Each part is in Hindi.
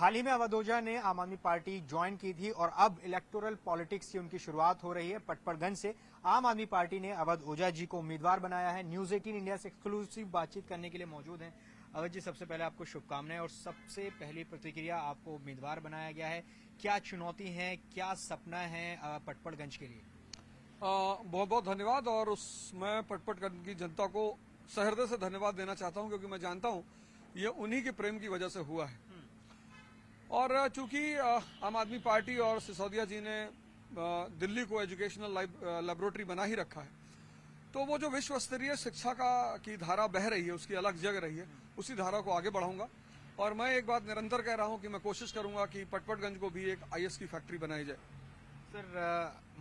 हाल ही में अवध ओझा ने आम आदमी पार्टी ज्वाइन की थी और अब इलेक्टोरल पॉलिटिक्स की उनकी शुरुआत हो रही है। पटपड़गंज से आम आदमी पार्टी ने अवध ओझा जी को उम्मीदवार बनाया है। न्यूज 18 इंडिया से एक्सक्लूसिव बातचीत करने के लिए मौजूद हैं। अवध जी, सबसे पहले आपको शुभकामनाएं और सबसे पहली प्रतिक्रिया, आपको उम्मीदवार बनाया गया है, क्या चुनौती है, क्या सपना है पटपड़गंज के लिए? बहुत बहुत धन्यवाद। और मैं पटपड़गंज की जनता को सहृदय से धन्यवाद देना चाहता हूं, क्योंकि मैं जानता हूं ये उन्हीं के प्रेम की वजह से हुआ है। और चूंकि आम आदमी पार्टी और सिसोदिया जी ने दिल्ली को एजुकेशनल लेबोरेटरी बना ही रखा है, तो वो जो विश्व स्तरीय शिक्षा की धारा बह रही है, उसकी अलग जग रही है, उसी धारा को आगे बढ़ाऊंगा। और मैं एक बात निरंतर कह रहा हूं कि मैं कोशिश करूंगा कि पटपड़गंज को भी एक आईएएस की फैक्ट्री बनाई जाए। सर,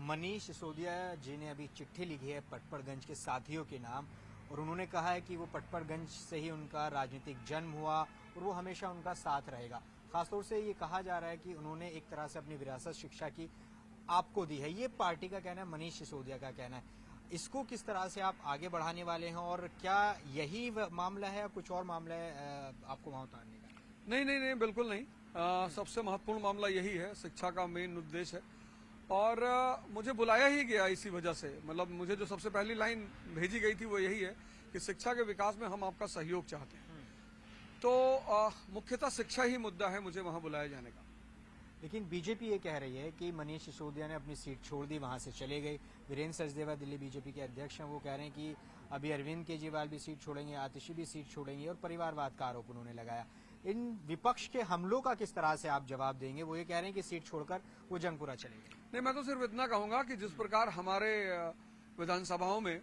मनीष सिसोदिया जी ने अभी चिट्ठी लिखी है पटपड़गंज के साथियों के नाम, और उन्होंने कहा है कि वो पटपड़गंज से ही उनका राजनीतिक जन्म हुआ और वो हमेशा उनका साथ रहेगा। खासतौर से ये कहा जा रहा है कि उन्होंने एक तरह से अपनी विरासत शिक्षा की आपको दी है। ये पार्टी का कहना है, मनीष सिसोदिया का कहना है। इसको किस तरह से आप आगे बढ़ाने वाले हैं, और क्या यही मामला है या कुछ और मामला है आपको वहां उतारने का? नहीं, बिल्कुल नहीं। सबसे महत्वपूर्ण मामला यही है, शिक्षा का मेन उद्देश्य है। और मुझे बुलाया ही गया इसी वजह से। मतलब मुझे जो सबसे पहली लाइन भेजी गई थी वो यही है कि शिक्षा के विकास में हम आपका सहयोग चाहते हैं। तो मुख्यतः शिक्षा ही मुद्दा है मुझे वहां बुलाया जाने का। लेकिन बीजेपी ये कह रही है कि मनीष सिसोदिया ने अपनी सीट छोड़ दी, वहां से चले गए। वीरेंद्र सचदेवा दिल्ली बीजेपी के अध्यक्ष हैं, वो कह रहे हैं कि अभी अरविंद केजरीवाल भी सीट छोड़ेंगे, आतिशी भी सीट छोड़ेंगे, और परिवारवाद का आरोप उन्होंने लगाया। इन विपक्ष के हमलों का किस तरह से आप जवाब देंगे? वो ये कह रहे हैं कि सीट छोड़कर वो जंगपुरा चलेंगे। नहीं, मैं तो सिर्फ इतना कहूंगा कि जिस प्रकार हमारे विधानसभाओं में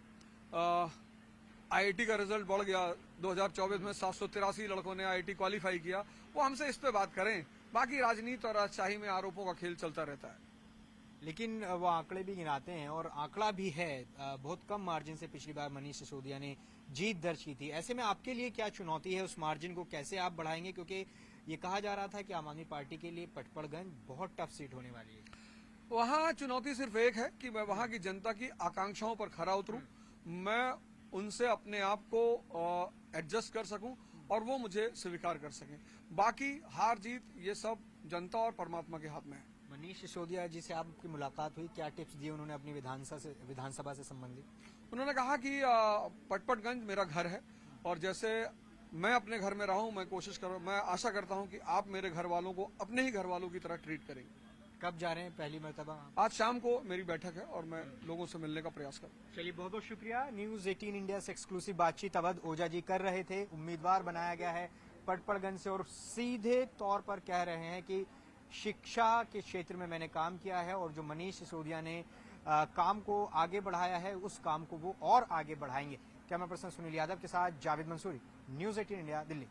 आईआईटी का रिजल्ट बढ़ गया, 2024 में 783 लड़कों ने आईआईटी क्वालिफाई किया, वो हमसे इस पे बात करें। बाकी राजनीति और राजशाही में आरोपों का खेल चलता रहता है। लेकिन वो आंकड़े भी गिनाते हैं, और आंकड़ा भी है, बहुत कम मार्जिन से पिछली बार मनीष सिसोदिया ने जीत दर्ज की थी। ऐसे में आपके लिए क्या चुनौती है? उस मार्जिन को कैसे आप बढ़ाएंगे? क्योंकि ये कहा जा रहा था कि आम आदमी पार्टी के लिए पटपड़गंज बहुत टफ सीट होने वाली है। वहां चुनौती सिर्फ एक है कि मैं वहां की जनता की आकांक्षाओं पर खरा उतरूं, मैं उनसे अपने आप को एडजस्ट कर सकूं और वो मुझे स्वीकार कर सकें। बाकी हार जीत ये सब जनता और परमात्मा के हाथ में है। मनीष सिसोदिया जी से आपकी मुलाकात हुई, क्या टिप्स दिए उन्होंने अपनी विधानसभा से संबंधित? उन्होंने कहा कि पटपड़गंज मेरा घर है, और जैसे मैं अपने घर में रहा हूं, मैं आशा करता हूं कि आप मेरे घर वालों को अपने ही घर वालों की तरह ट्रीट करेंगे। कब जा रहे हैं पहली मर्तबा? आज शाम को मेरी बैठक है और मैं लोगों से मिलने का प्रयास करूंगा। चलिए, बहुत बहुत शुक्रिया। न्यूज 18 इंडिया से एक्सक्लूसिव बातचीत अवध ओझा जी कर रहे थे। उम्मीदवार बनाया गया है पटपड़गंज से, और सीधे तौर पर कह रहे हैं कि शिक्षा के क्षेत्र में मैंने काम किया है, और जो मनीष सिसोदिया ने काम को आगे बढ़ाया है, उस काम को वो और आगे बढ़ाएंगे। कैमरा पर्सन सुनील यादव के साथ जावेद मंसूरी, न्यूज 18 इंडिया, दिल्ली।